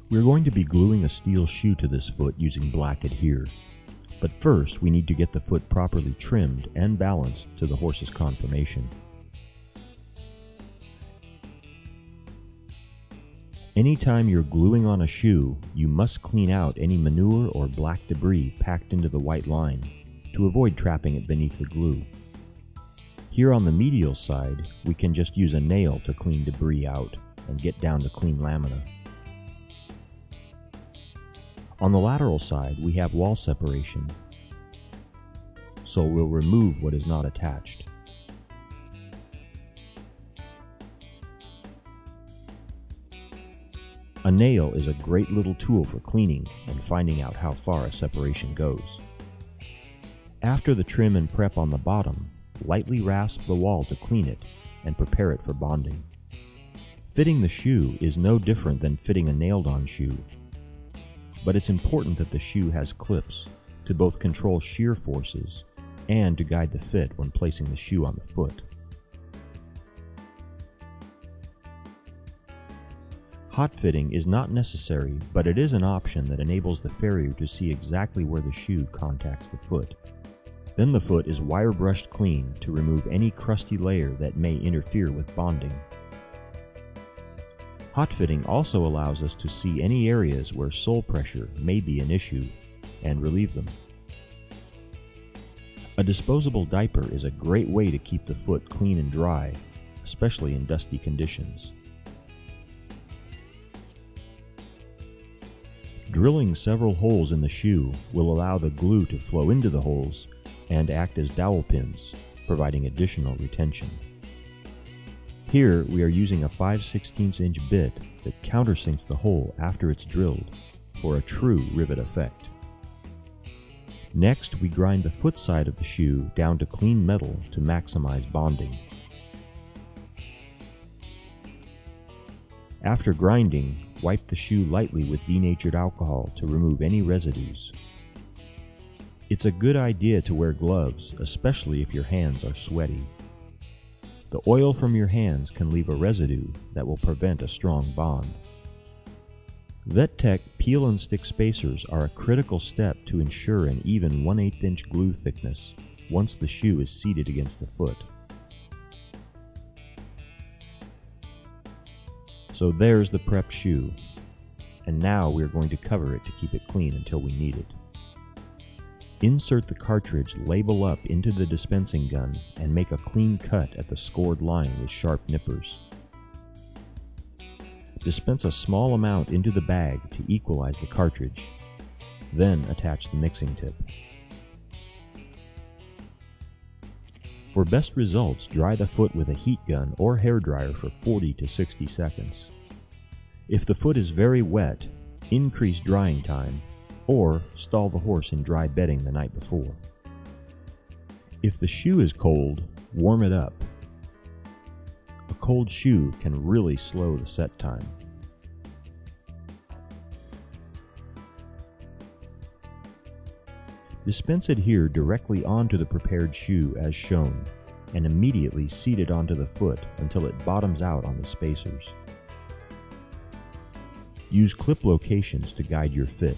We're going to be gluing a steel shoe to this foot using black adhere. But first, we need to get the foot properly trimmed and balanced to the horse's conformation. Anytime you're gluing on a shoe, you must clean out any manure or black debris packed into the white line to avoid trapping it beneath the glue. Here on the medial side, we can just use a nail to clean debris out and get down to clean lamina. On the lateral side, we have wall separation, so we'll remove what is not attached. A nail is a great little tool for cleaning and finding out how far a separation goes. After the trim and prep on the bottom, lightly rasp the wall to clean it and prepare it for bonding. Fitting the shoe is no different than fitting a nailed-on shoe, but it's important that the shoe has clips to both control shear forces and to guide the fit when placing the shoe on the foot. Hot fitting is not necessary, but it is an option that enables the farrier to see exactly where the shoe contacts the foot. Then the foot is wire brushed clean to remove any crusty layer that may interfere with bonding. Hot fitting also allows us to see any areas where sole pressure may be an issue and relieve them. A disposable diaper is a great way to keep the foot clean and dry, especially in dusty conditions. Drilling several holes in the shoe will allow the glue to flow into the holes and act as dowel pins, providing additional retention. Here we are using a 5/16 inch bit that countersinks the hole after it's drilled for a true rivet effect. Next, we grind the foot side of the shoe down to clean metal to maximize bonding. After grinding, wipe the shoe lightly with denatured alcohol to remove any residues. It's a good idea to wear gloves, especially if your hands are sweaty. The oil from your hands can leave a residue that will prevent a strong bond. Vettec peel and stick spacers are a critical step to ensure an even 1/8 inch glue thickness once the shoe is seated against the foot. So there's the prep shoe, and now we're going to cover it to keep it clean until we need it. Insert the cartridge label up into the dispensing gun and make a clean cut at the scored line with sharp nippers. Dispense a small amount into the bag to equalize the cartridge, then attach the mixing tip. For best results, dry the foot with a heat gun or hairdryer for 40 to 60 seconds. If the foot is very wet, increase drying time or stall the horse in dry bedding the night before. If the shoe is cold, warm it up. A cold shoe can really slow the set time. Dispense adhere directly onto the prepared shoe as shown, and immediately seat it onto the foot until it bottoms out on the spacers. Use clip locations to guide your fit.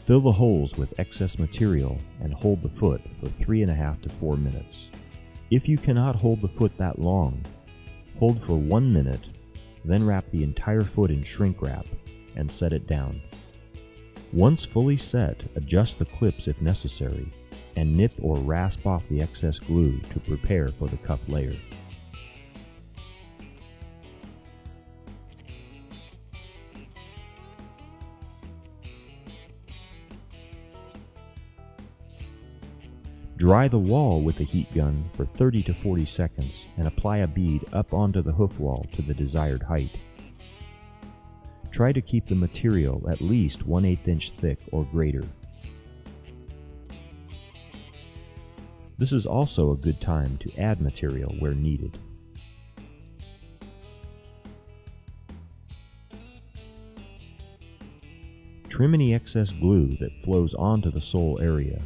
Fill the holes with excess material and hold the foot for 3.5 to 4 minutes. If you cannot hold the foot that long, hold for 1 minute, then wrap the entire foot in shrink wrap and set it down. Once fully set, adjust the clips if necessary, and nip or rasp off the excess glue to prepare for the cuff layer. Dry the wall with the heat gun for 30 to 40 seconds and apply a bead up onto the hoof wall to the desired height. Try to keep the material at least 1/8 inch thick or greater. This is also a good time to add material where needed. Trim any excess glue that flows onto the sole area.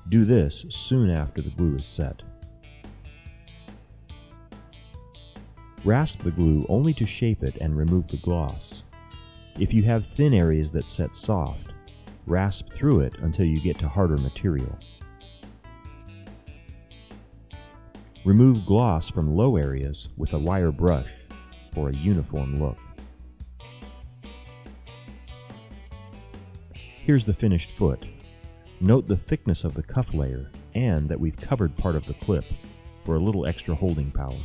Do this soon after the glue is set. Rasp the glue only to shape it and remove the gloss. If you have thin areas that set soft, rasp through it until you get to harder material. Remove gloss from low areas with a wire brush for a uniform look. Here's the finished foot. Note the thickness of the cuff layer and that we've covered part of the clip for a little extra holding power.